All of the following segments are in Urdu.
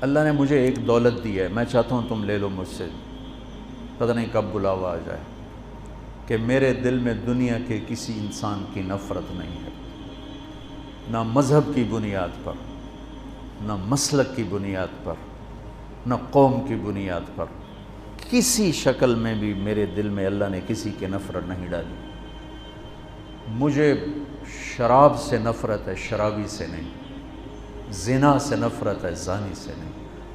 اللہ نے مجھے ایک دولت دی ہے، میں چاہتا ہوں تم لے لو مجھ سے، پتہ نہیں کب بلاوا آ جائے، کہ میرے دل میں دنیا کے کسی انسان کی نفرت نہیں ہے، نہ مذہب کی بنیاد پر، نہ مسلک کی بنیاد پر، نہ قوم کی بنیاد پر، کسی شکل میں بھی میرے دل میں اللہ نے کسی کی نفرت نہیں ڈالی۔ مجھے شراب سے نفرت ہے، شرابی سے نہیں، زنا سے نفرت ہے، زانی سے نہیں،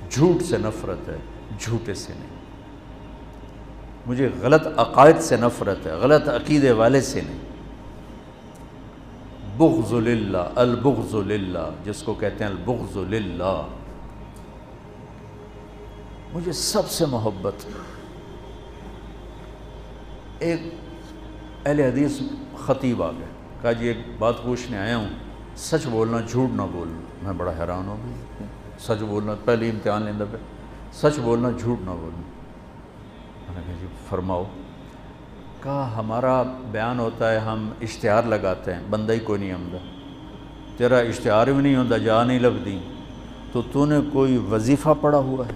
جھوٹ سے نفرت ہے، جھوٹے سے نہیں، مجھے غلط عقائد سے نفرت ہے، غلط عقیدے والے سے نہیں۔ بغض للہ، البغض للہ، جس کو کہتے ہیں البغض للہ، مجھے سب سے محبت۔ ایک اہل حدیث خطیب آ گئے، کہا جی ایک بات پوچھنے آیا ہوں، سچ بولنا جھوٹ نہ بولنا۔ میں بڑا حیران ہو گئی، سچ بولنا، پہلی امتحان لیندہ پہ سچ بولنا جھوٹ نہ بولنا۔ میں نے کہا جی فرماؤ۔ کہا ہمارا بیان ہوتا ہے، ہم اشتہار لگاتے ہیں، بندہ ہی کوئی نہیں آمدہ، تیرا اشتہار بھی نہیں ہوتا، جا نہیں لبدی، تو نے کوئی وظیفہ پڑھا ہوا ہے؟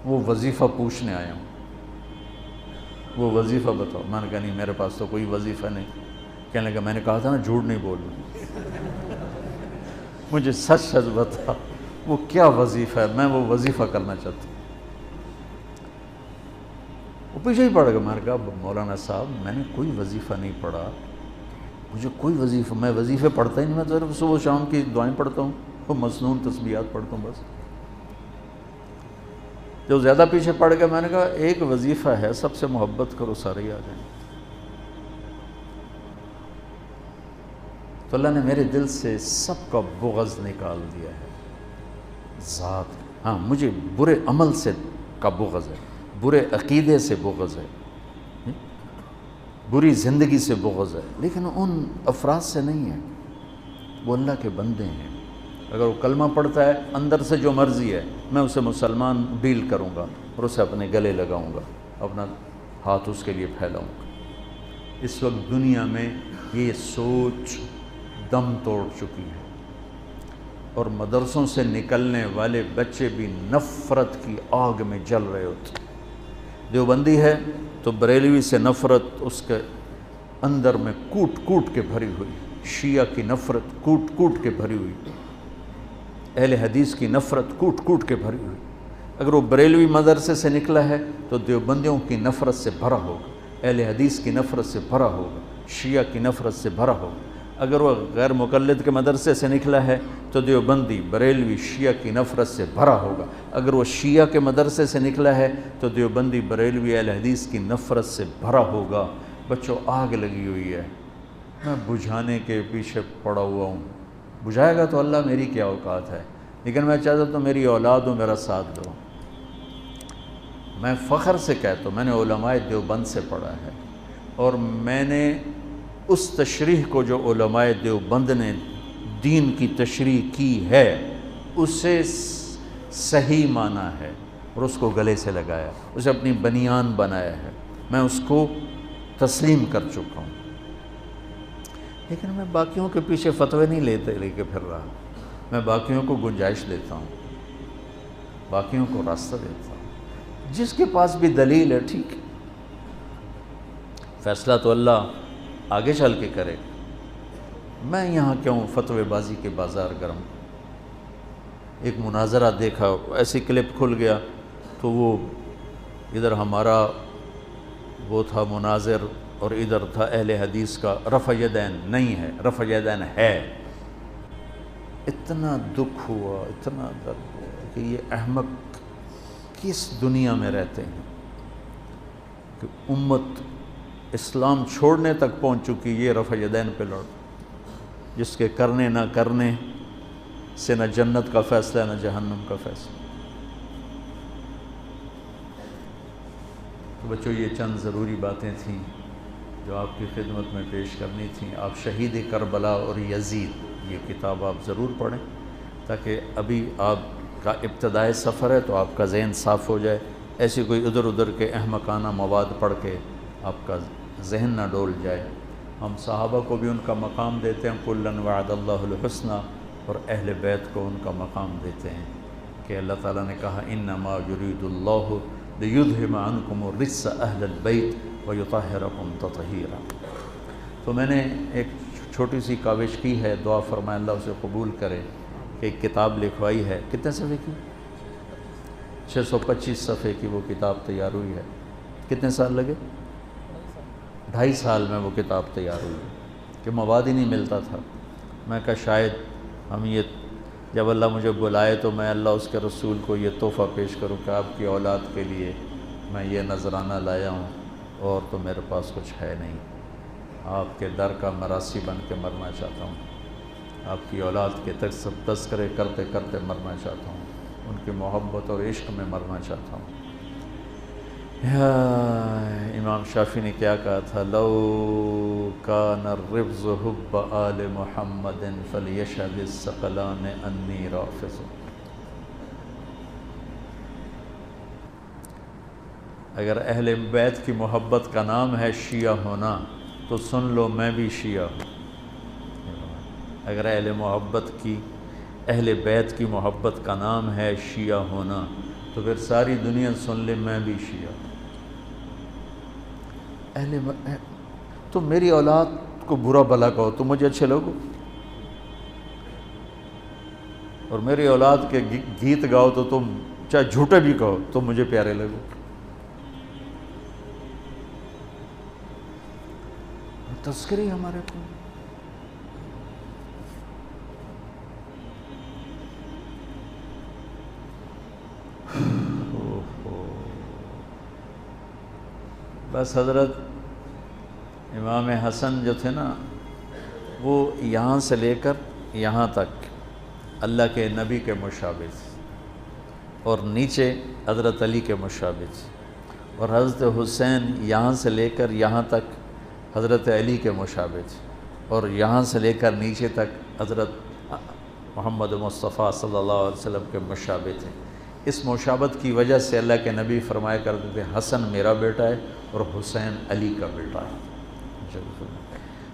وہ وظیفہ پوچھنے آیا ہوں، وہ وظیفہ بتاؤ۔ میں نے کہا نہیں میرے پاس تو کوئی وظیفہ نہیں۔ کہنے لگا میں نے کہا تھا نا جھوٹ نہیں بولنا، مجھے سچ سچ بتا وہ کیا وظیفہ ہے، میں وہ وظیفہ کرنا چاہتا ہوں۔ وہ پیچھے ہی پڑ گیا۔ میں نے کہا مولانا صاحب میں نے کوئی وظیفہ نہیں پڑھا، مجھے کوئی وظیفہ، میں وظیفے پڑھتا ہی نہیں، میں تو صرف صبح شام کی دعائیں پڑھتا ہوں، وہ مسنون تسبیحات پڑھتا ہوں بس۔ جو زیادہ پیچھے پڑ گیا میں نے کہا ایک وظیفہ ہے، سب سے محبت کرو سارے ہی آ جائیں۔ تو اللہ نے میرے دل سے سب کا بغض نکال دیا ہے۔ ذات، ہاں مجھے برے عمل سے کا بغض ہے، برے عقیدے سے بغض ہے، بری زندگی سے بغض ہے، لیکن ان افراد سے نہیں ہے۔ وہ اللہ کے بندے ہیں، اگر وہ کلمہ پڑھتا ہے اندر سے جو مرضی ہے میں اسے مسلمان ڈیل کروں گا اور اسے اپنے گلے لگاؤں گا، اپنا ہاتھ اس کے لیے پھیلاؤں گا۔ اس وقت دنیا میں یہ سوچ دم توڑ چکی ہے، اور مدرسوں سے نکلنے والے بچے بھی نفرت کی آگ میں جل رہے ہوتے۔ دیوبندی ہے تو بریلوی سے نفرت اس کے اندر میں کوٹ کوٹ کے بھری ہوئی، شیعہ کی نفرت کوٹ کوٹ کے بھری ہوئی، اہل حدیث کی نفرت کوٹ کوٹ کے بھری ہوئی۔ اگر وہ بریلوی مدرسے سے نکلا ہے تو دیوبندیوں کی نفرت سے بھرا ہوگا، اہل حدیث کی نفرت سے بھرا ہوگا، شیعہ کی نفرت سے بھرا ہوگا۔ اگر وہ غیر مقلد کے مدرسے سے نکلا ہے تو دیوبندی بریلوی شیعہ کی نفرت سے بھرا ہوگا۔ اگر وہ شیعہ کے مدرسے سے نکلا ہے تو دیوبندی بریلوی اہل حدیث کی نفرت سے بھرا ہوگا۔ بچوں آگ لگی ہوئی ہے، میں بجھانے کے پیچھے پڑا ہوا ہوں۔ بجھائے گا تو اللہ، میری کیا اوقات ہے، لیکن میں چاہتا تو میری اولاد ہو میرا ساتھ دو۔ میں فخر سے کہتا ہوں میں نے علماء دیوبند سے پڑھا ہے، اور میں نے اس تشریح کو جو علماء دیوبند نے دین کی تشریح کی ہے اسے صحیح مانا ہے اور اس کو گلے سے لگایا، اسے اپنی بنیان بنایا ہے، میں اس کو تسلیم کر چکا ہوں۔ لیکن میں باقیوں کے پیچھے فتوے نہیں لے کے پھر رہا، میں باقیوں کو گنجائش دیتا ہوں، باقیوں کو راستہ دیتا ہوں۔ جس کے پاس بھی دلیل ہے ٹھیک ہے، فیصلہ تو اللہ آگے چل کے کرے، میں یہاں کیوں فتوے بازی کے بازار گرم۔ ایک مناظرہ دیکھا، ایسی کلپ کھل گیا تو وہ ادھر ہمارا وہ تھا مناظر اور ادھر تھا اہل حدیث کا رفع یدین نہیں ہے، رفع یدین ہے۔ اتنا دکھ ہوا، اتنا درد ہوا کہ یہ احمق کس دنیا میں رہتے ہیں کہ امت اسلام چھوڑنے تک پہنچ چکی، یہ رفع یدین پہ لڑ، جس کے کرنے نہ کرنے سے نہ جنت کا فیصلہ نہ جہنم کا فیصلہ۔ تو بچوں یہ چند ضروری باتیں تھیں جو آپ کی خدمت میں پیش کرنی تھیں۔ آپ شہید کربلا اور یزید یہ کتاب آپ ضرور پڑھیں، تاکہ ابھی آپ کا ابتدائی سفر ہے تو آپ کا ذہن صاف ہو جائے، ایسی کوئی ادھر ادھر کے احمقانہ مواد پڑھ کے آپ کا ذہن نہ ڈول جائے۔ ہم صحابہ کو بھی ان کا مقام دیتے ہیں، کُلًا وعد اللہ الحسنى، اور اہل بیت کو ان کا مقام دیتے ہیں کہ اللہ تعالیٰ نے کہا انما یرید اللہ لیذھب عنکم الرجس اہل البیت ویطہرکم تطہیرا۔ تو میں نے ایک چھوٹی سی کاوش کی ہے، دعا فرمائے اللہ اسے قبول کرے، کہ ایک کتاب لکھوائی ہے۔ کتنے صفحے کی؟ 625 صفحے کی وہ کتاب تیار ہوئی ہے۔ کتنے سال لگے؟ 2.5 سال میں وہ کتاب تیار ہوئی کہ مواد ہی نہیں ملتا تھا۔ میں کہا شاید ہم یہ جب اللہ مجھے بلائے تو میں اللہ اس کے رسول کو یہ تحفہ پیش کروں کہ آپ کی اولاد کے لیے میں یہ نذرانہ لایا ہوں، اور تو میرے پاس کچھ ہے نہیں، آپ کے در کا مراسی بن کے مرنا چاہتا ہوں، آپ کی اولاد کے تذکرے کرتے کرتے مرنا چاہتا ہوں، ان کی محبت اور عشق میں مرنا چاہتا ہوں۔ امام شافعی نے کیا کہا تھا؟ لو کان الرفض حب آل محمد فلیشہد الثقلان انی رافض۔ اگر اہل بیت کی محبت کا نام ہے شیعہ ہونا تو سن لو میں بھی شیعہ ہوں۔ اگر اہل بیت کی محبت کا نام ہے شیعہ ہونا تو پھر ساری دنیا سن لے میں بھی شیعہ ہوں۔ تم میری اولاد کو برا بھلا کہو تو مجھے اچھے لوگو، اور میری اولاد کے گیت گاؤ تو تم چاہے جھوٹے بھی کہو تو مجھے پیارے لگو۔ تذکری ہمارے کو بس حضرت امام حسن جو تھے نا، وہ یہاں سے لے کر یہاں تک اللہ کے نبی کے مشابہ تھے، اور نیچے حضرت علی کے مشابہ تھے، اور حضرت حسین یہاں سے لے کر یہاں تک حضرت علی کے مشابہ تھے، اور یہاں سے لے کر نیچے تک حضرت محمد مصطفیٰ صلی اللہ علیہ وسلم کے مشابہ تھے۔ اس مشابہت کی وجہ سے اللہ کے نبی فرمایا کرتے تھے حسن میرا بیٹا ہے اور حسین علی کا بیٹا ہے۔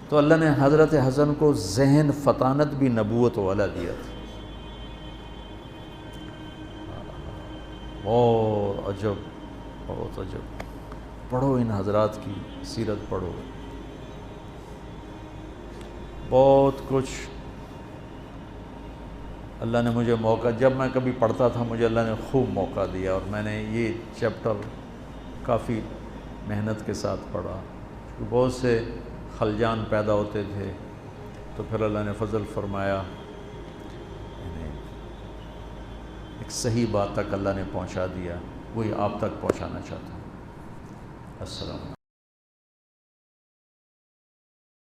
تو اللہ نے حضرت حسن کو ذہن فطانت بھی نبوت والا دیا تھا۔ اور عجب، بہت عجب، پڑھو ان حضرات کی سیرت پڑھو، بہت کچھ اللہ نے مجھے موقع، جب میں کبھی پڑھتا تھا مجھے اللہ نے خوب موقع دیا، اور میں نے یہ چیپٹر کافی محنت کے ساتھ پڑھا، بہت سے خلجان پیدا ہوتے تھے، تو پھر اللہ نے فضل فرمایا، ایک صحیح بات تک اللہ نے پہنچا دیا، وہی آپ تک پہنچانا چاہتا ہوں۔ السلام علیکم۔